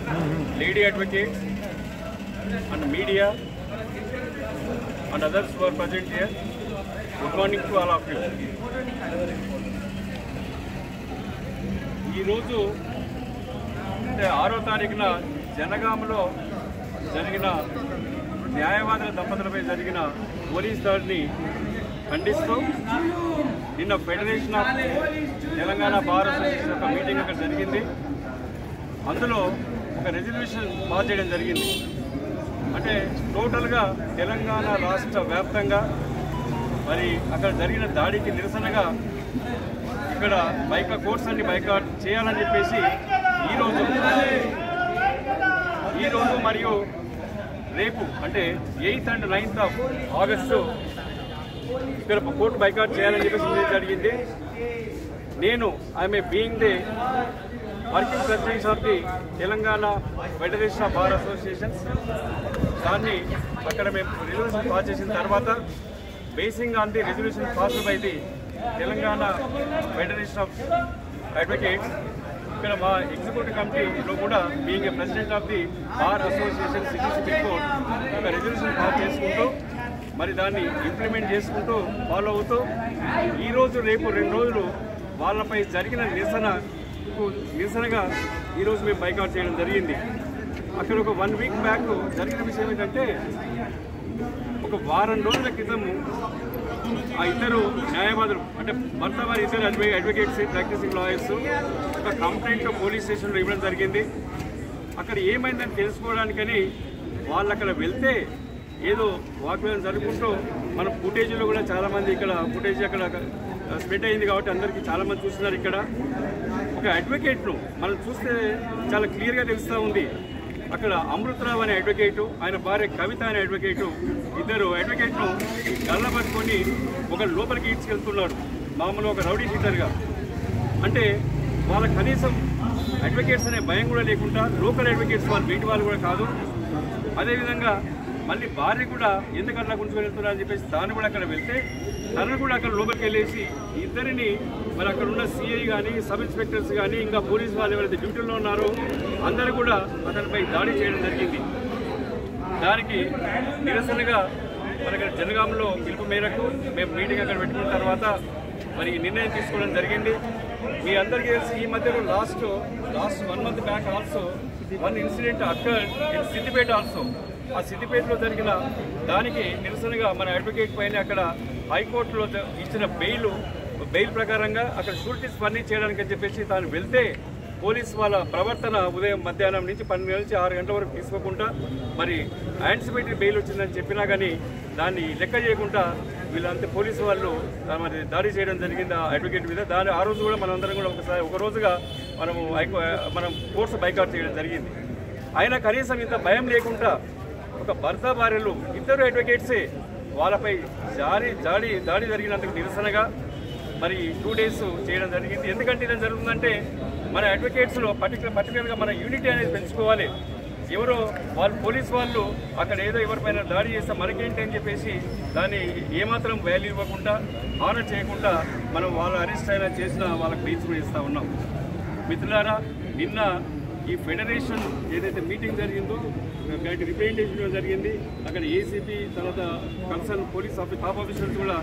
lady advocates and media and others who are present here. Good morning to all of you. ఈ రోజు అంటే 6వ తారీఖున జనగామలో జరిగిన న్యాయవాదుల దంపతులపై జరిగిన పోలీస్ దాడిని ఖండిస్తూ నిన్న federation of Telangana bar association యొక్క మీటింగ్ అక్కడ జరిగింది. అందులో ఒక రెజల్యూషన్ పాస్ చేయడం జరిగింది. అంటే టోటల్గా తెలంగాణ రాష్ట్ర వ్యాప్తంగా మరి అక్కడ జరిగిన దాడికి నిరసనగా ఇక్కడ కోర్ట్స్ అన్ని బైకాట్ చేయాలని చెప్పేసి ఈరోజు మరియు రేపు అంటే 8th and 9th of August ఇక్కడ కోర్టు బైకాట్ చేయాలని చెప్పేసి జరిగింది. నేను I'm being the working president of the Telangana federation of bar associations, దాన్ని అక్కడ మేము రెజల్యూషన్ పాస్ చేసిన తర్వాత basing on the resolution pass by the Telangana federation of advocates, ఇక్కడ మా ఎగ్జిక్యూటివ్ కమిటీలో కూడా being a president of the bar association city supreme court ఒక రెజల్యూషన్ పాస్ చేసుకుంటూ మరి దాన్ని ఇంప్లిమెంట్ చేసుకుంటూ ఫాలో అవుతూ ఈరోజు రేపు 2 రోజులు వాళ్ళపై జరిగిన నిరసనగా ఈరోజు మేము బైకాట్ చేయడం జరిగింది. అక్కడ ఒక 1 week బ్యాక్ జరిగిన విషయం ఏంటంటే, ఒక వారం రోజుల క్రితము ఆ ఇద్దరు న్యాయవాదులు అంటే భర్త వారి ఇద్దరు అడ్వకేట్స్ ప్రాక్టీసింగ్ లాయర్స్ ఒక కంప్లైంట్ పోలీస్ స్టేషన్లో ఇవ్వడం జరిగింది. అక్కడ ఏమైందని తెలుసుకోవడానికని వాళ్ళు అక్కడ వెళ్తే ఏదో వాగ్వాదం జరుపుకుంటూ మన ఫుటేజ్లో కూడా చాలామంది ఇక్కడ ఫుటేజ్ అక్కడ స్ప్రెడ్ అయింది కాబట్టి అందరికీ చాలామంది చూస్తున్నారు. ఇక్కడ ఒక అడ్వకేట్ను మనం చూస్తే చాలా క్లియర్గా తెలుస్తూ ఉంది. అక్కడ అమృతరావు అనే అడ్వకేటు, ఆయన భార్య కవిత అనే అడ్వకేటు, ఇద్దరు అడ్వకేట్ను గల్లబట్టుకొని ఒక లోపలికి ఈడ్చుకెళ్తున్నాడు, మామూలు ఒక రౌడీ షీటర్గా. అంటే వాళ్ళ కనీసం అడ్వకేట్స్ అనే భయం కూడా లేకుండా, లోకల్ అడ్వకేట్స్ వాళ్ళు బయటి వాళ్ళు కూడా కాదు. అదేవిధంగా మళ్ళీ భార్య కూడా ఎందుకు అట్లా గుంజుకొని వెళ్తున్నారని చెప్పేసి తాను కూడా అక్కడ వెళ్తే తనను కూడా అక్కడ లోపలికి వెళ్ళేసి ఇద్దరిని మరి అక్కడ ఉన్న సిఐ కానీ సబ్ ఇన్స్పెక్టర్స్ కానీ ఇంకా పోలీసు వాళ్ళు ఎవరైతే డ్యూటీలో ఉన్నారో అందరూ కూడా అతనిపై దాడి చేయడం జరిగింది. దానికి నిరసనగా మరి అక్కడ జనగాంలో పిలుపు మేరకు మేము మీటింగ్ అక్కడ పెట్టుకున్న తర్వాత మరి నిర్ణయం తీసుకోవడం జరిగింది. మీ అందరికీ తెలిసి ఈ మధ్యలో last 1 month back also 1 incident occurred in Siddipet also. ఆ సిద్దిపేటలో జరిగిన దానికి నిరసనగా మన అడ్వకేట్ పైన అక్కడ హైకోర్టులో ఇచ్చిన బెయిల్ ప్రకారంగా అక్కడ షూరిటీస్ ఫర్నిచ్ చేయడానికి అని చెప్పేసి తాను వెళ్తే పోలీసు వాళ్ళ ప్రవర్తన ఉదయం మధ్యాహ్నం నుంచి 12 నుంచి 6 గంటల వరకు తీసుకోకుండా మరి యాంటిసిపేటరీ బెయిల్ వచ్చిందని చెప్పినా కానీ దాన్ని లెక్క చేయకుండా వీళ్ళంతా పోలీసు వాళ్ళు మరి దాడి చేయడం జరిగింది ఆ అడ్వకేట్ మీద. ఆ రోజు కూడా మనందరం కూడా ఒక రోజుగా మనం కోర్సు బైకాట్ చేయడం జరిగింది. అయినా కనీసం ఇంత భయం లేకుండా ఒక భర్త భార్యలు ఇద్దరు అడ్వకేట్సే వాళ్ళపై దాడి జరిగినందుకు నిరసనగా మరి 2 days చేయడం జరిగింది. ఎందుకంటే ఇది జరుగుతుందంటే మన అడ్వకేట్స్లో పర్టికులర్గా మన యూనిటీ అనేది పెంచుకోవాలి. ఎవరో పోలీసు వాళ్ళు అక్కడ ఏదో ఎవరిపైన దాడి చేస్తే మనకేంటి అని చెప్పేసి దాన్ని ఏమాత్రం వాల్యూ ఇవ్వకుండా ఆనర్ చేయకుండా మనం వాళ్ళ అరెస్ట్ అయినా చేసినా వాళ్ళకి బెయిల్స్ కూడా ఇస్తూ ఉన్నాం. మిత్రులారా, నిన్న ఈ ఫెడరేషన్ ఏదైతే మీటింగ్ జరిగిందో దానికి రిప్రజెంటేషన్ జరిగింది. అక్కడ ఏసీపీ తర్వాత కన్సర్న్ పోలీస్ టాప్ ఆఫీసర్స్ కూడా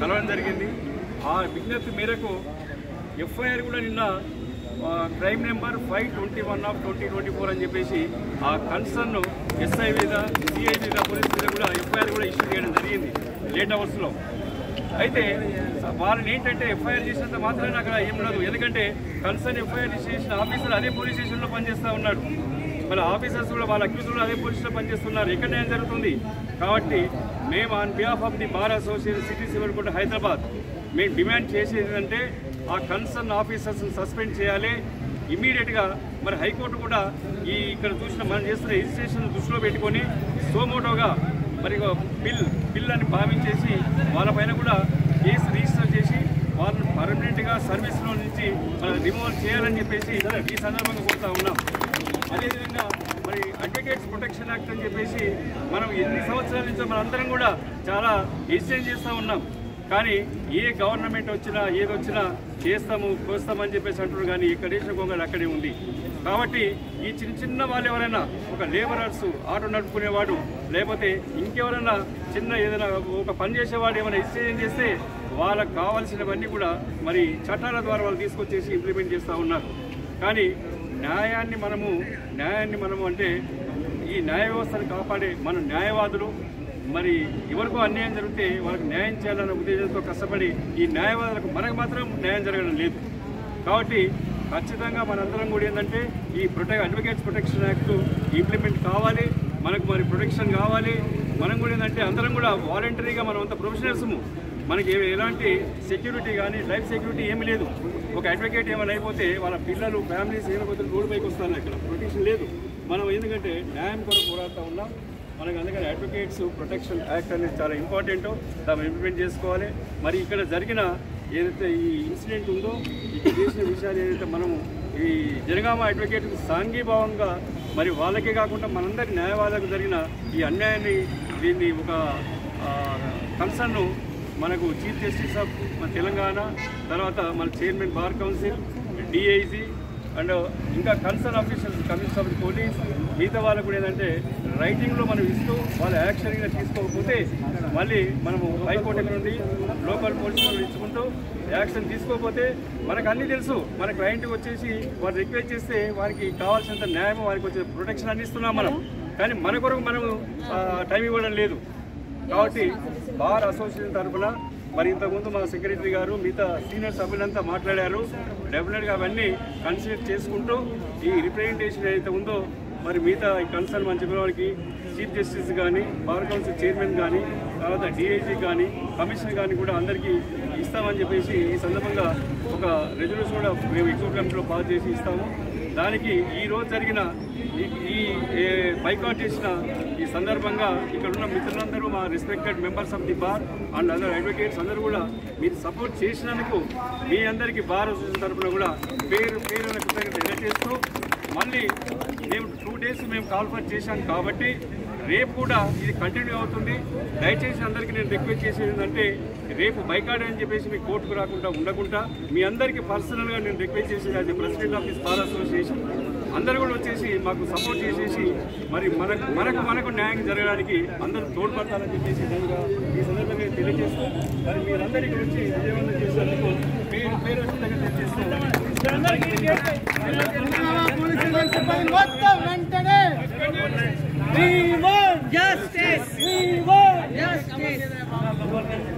కలవడం జరిగింది. ఆ విజ్ఞప్తి మేరకు ఎఫ్ఐఆర్ కూడా నిన్న క్రైమ్ నెంబర్ 521 of 2024 అని చెప్పేసి ఆ కన్సర్న్ ఎస్ఐ మీద సిఐ మీద పోలీస్ మీద కూడా ఎఫ్ఐఆర్ కూడా ఇష్యూ చేయడం జరిగింది లేట్ అవర్స్లో. అయితే వాళ్ళని ఏంటంటే ఎఫ్ఐఆర్ చేసినంత మాత్రమే అక్కడ ఏం ఉండదు. ఎందుకంటే కన్సర్న్ ఎఫ్ఐఆర్ చేసిన ఆఫీసర్ అదే పోలీస్ స్టేషన్లో పనిచేస్తూ ఉన్నాడు. వాళ్ళ ఆఫీసర్స్ కూడా వాళ్ళ అక్యూజ్ కూడా అదే పోలీసులో పనిచేస్తున్నారు. ఎక్కడ ఏం జరుగుతుంది కాబట్టి మేము on behalf of the bar association city civil court Hyderabad మేము డిమాండ్ చేసేది ఏంటంటే ఆ కన్సర్న్ ఆఫీసర్స్ని సస్పెండ్ చేయాలి ఇమీడియట్గా. మరి హైకోర్టు కూడా ఇక్కడ చూసిన మనం చేస్తున్న రిజిస్ట్రేషన్ దృష్టిలో పెట్టుకొని సోమోటోగా మరి బిల్ అని భావించేసి వాళ్ళపైన కూడా కేసు రిజిస్టర్ చేసి వాళ్ళని పర్మనెంట్గా సర్వీస్లో నుంచి రిమూవల్ చేయాలని చెప్పేసి ఈ సందర్భంగా కోరుతా ఉన్నాం. అదేవిధంగా మరి అడ్వకేట్స్ ప్రొటెక్షన్ యాక్ట్ అని చెప్పేసి మనం ఎన్ని సంవత్సరాల నుంచో మనందరం కూడా చాలా ఎక్స్చేంజ్ చేస్తూ ఉన్నాం. కానీ ఏ గవర్నమెంట్ వచ్చినా ఏదొచ్చినా చేస్తామని చెప్పేసి అంటున్నారు. కానీ ఇక్కడ వేసిన గొంగళి అక్కడే ఉంది. కాబట్టి ఈ చిన్న వాళ్ళు ఎవరైనా ఒక లేబరర్స్ ఆటో నడుపుకునేవాడు లేకపోతే ఇంకెవరైనా చిన్న ఏదైనా ఒక పని చేసేవాడు ఏమైనా ఎక్స్చేంజ్ చేస్తే వాళ్ళకు కావాల్సినవన్నీ కూడా మరి చట్టాల ద్వారా వాళ్ళు తీసుకొచ్చేసి ఇంప్లిమెంట్ చేస్తూ ఉన్నారు. కానీ న్యాయాన్ని మనము అంటే ఈ న్యాయ వ్యవస్థను కాపాడే మన న్యాయవాదులు మరి ఎవరికో అన్యాయం జరిగితే వాళ్ళకి న్యాయం చేయాలన్న ఉద్దేశంతో కష్టపడి ఈ న్యాయవాదులకు మనకు మాత్రం న్యాయం జరగడం లేదు. కాబట్టి ఖచ్చితంగా మనందరం కూడా ఏంటంటే ఈ అడ్వకేట్స్ ప్రొటెక్షన్ యాక్ట్ ఇంప్లిమెంట్ కావాలి, మనకు మరి ప్రొటెక్షన్ కావాలి. మనం కూడా ఏంటంటే అందరం కూడా వాలంటరీగా మనం అంత ప్రొఫెషనల్స్ము, మనకి ఎలాంటి సెక్యూరిటీ కానీ లైఫ్ సెక్యూరిటీ ఏమీ లేదు. ఒక అడ్వకేట్ ఏమైనా అయిపోతే వాళ్ళ పిల్లలు ఫ్యామిలీస్ ఏమైపోతే రోడ్డు పైకి వస్తారు, ఇక్కడ ప్రొటెక్షన్ లేదు. మనం ఎందుకంటే న్యాయం కొరకు పోరాడుతూ ఉన్నాం. మనకు అందుకని అడ్వకేట్స్ ప్రొటెక్షన్ యాక్ట్ అనేది చాలా ఇంపార్టెంటో దాన్ని ఇంప్లిమెంట్ చేసుకోవాలి. మరి ఇక్కడ జరిగిన ఏదైతే ఈ ఇన్సిడెంట్ ఉందో ఇక్కడ చేసిన విషయాలు ఏదైతే మనము ఈ జనగామ అడ్వకేట్కు సాంఘీభావంగా మరి వాళ్ళకే కాకుండా మనందరి న్యాయవాదులకు జరిగిన ఈ అన్యాయాన్ని దీన్ని ఒక కన్సర్న్ మనకు చీఫ్ జస్టిస్ ఆఫ్ మన తెలంగాణ, తర్వాత మన chairman bar council, DIG and ఇంకా concern officers commissioner of police మిగతా వాళ్ళకు కూడా ఏంటంటే రైటింగ్లో మనం ఇస్తూ వాళ్ళు యాక్షన్గా తీసుకోకపోతే మళ్ళీ మనము హైకోర్టు నుండి లోకల్ పోలీసు వాళ్ళు ఇచ్చుకుంటూ యాక్షన్ తీసుకోకపోతే మనకు అన్నీ తెలుసు. మన క్లయింట్కి వచ్చేసి వారు రిక్వెస్ట్ చేస్తే వారికి కావాల్సినంత న్యాయం వారికి వచ్చే ప్రొటెక్షన్ అందిస్తున్నాం మనం. కానీ మన కొరకు మనము టైం ఇవ్వడం లేదు. కాబట్టి బార్ అసోసియేషన్ తరఫున మరి ఇంతకుముందు మా సెక్రటరీ గారు మిగతా సీనియర్ సభ్యులంతా మాట్లాడారు. డెఫినెట్గా అవన్నీ కన్సిడర్ చేసుకుంటూ ఈ రిప్రజెంటేషన్ ఏదైతే ఉందో మరి మిగతా ఈ కన్సర్న్ మన చెప్పినవాడికి చీఫ్ జస్టిస్ కానీ బార్ కౌన్సిల్ చైర్మన్ కానీ తర్వాత డిఐజీ కానీ కమిషనర్ కానీ కూడా అందరికీ ఇస్తామని చెప్పేసి ఈ సందర్భంగా ఒక రెజల్యూషన్ కూడా మేము ఎగ్జిక్యూటివ్ కమిటీలో పాస్ చేసి ఇస్తాము. దానికి ఈరోజు జరిగిన ఈ బైకాట్ చేసిన ఈ సందర్భంగా ఇక్కడ ఉన్న మిత్రులందరూ మా respected members of the bar and other advocates అందరూ కూడా మీరు సపోర్ట్ చేసినందుకు మీ అందరికీ బార్ అసోసియేషన్ తరఫున కూడా పేరు కృతజ్ఞత తెలియజేస్తూ మళ్ళీ మేము 2 days మేము కాల్ఫర్ చేశాం కాబట్టి రేపు కూడా ఇది కంటిన్యూ అవుతుంది. దయచేసి అందరికీ నేను రిక్వెస్ట్ చేసేది ఏంటంటే రేపు బైకాట్ అని చెప్పేసి మీ కోర్టుకు రాకుండా ఉండకుండా మీ అందరికీ పర్సనల్గా నేను రిక్వెస్ట్ చేసేది as president of this bar association అందరూ కూడా వచ్చేసి మాకు సపోర్ట్ చేసేసి మరి మనకు న్యాయం జరగడానికి అందరూ తోడ్పడతారని చెప్పేసి ఈ సందర్భంగా తెలియజేస్తూ మరి మీరందరి గురించి విజయవంతం చేసేందుకు పేరు తెలియజేస్తూ We want justice. We want justice.